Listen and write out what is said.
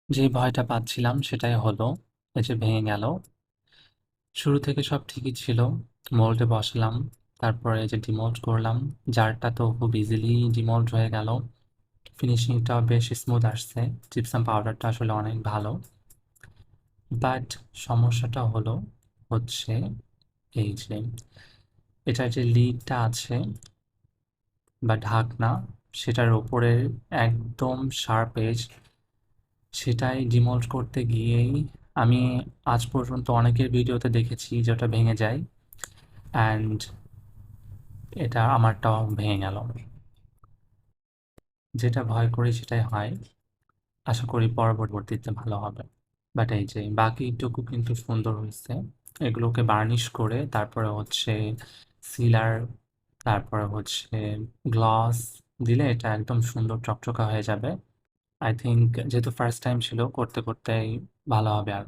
যে ভয়টা পাচ্ছিলাম সেটাই হলো। এই যে ভেঙে গেল। শুরু থেকে সব ঠিকই ছিল। মোল্ডে বসালাম, তারপরে এই যে ডিমোল্ড করলাম। জারটা তো খুব ইজিলি ডিমোল্ড হয়ে গেল। ফিনিশিংটাও বেশ স্মুথ আসছে। জিপসাম পাউডারটা আসলে অনেক ভালো। বাট সমস্যাটা হচ্ছে এই যে এটার যে লিডটা আছে বা ঢাকনা, সেটার ওপরে একদম শার্প এজ, সেটাই ডিমোল্ড করতে গিয়েই আমি আজ পর্যন্ত অনেকের ভিডিওতে দেখেছি যে ওটা ভেঙে যায়, অ্যান্ড এটা আমারটাও ভেঙে গেল। যেটা ভয় করি সেটাই হয়। আশা করি পরবর্তীতে ভালো হবে। বাট এই যে বাকিটুকু কিন্তু সুন্দর হয়েছে। এগুলোকে বার্নিশ করে তারপরে হচ্ছে সিলার, তারপরে হচ্ছে গ্লস দিলে এটা একদম সুন্দর চকচকা হয়ে যাবে। আই থিঙ্ক যেহেতু ফার্স্ট টাইম ছিল, করতে করতেই ভালো হবে আর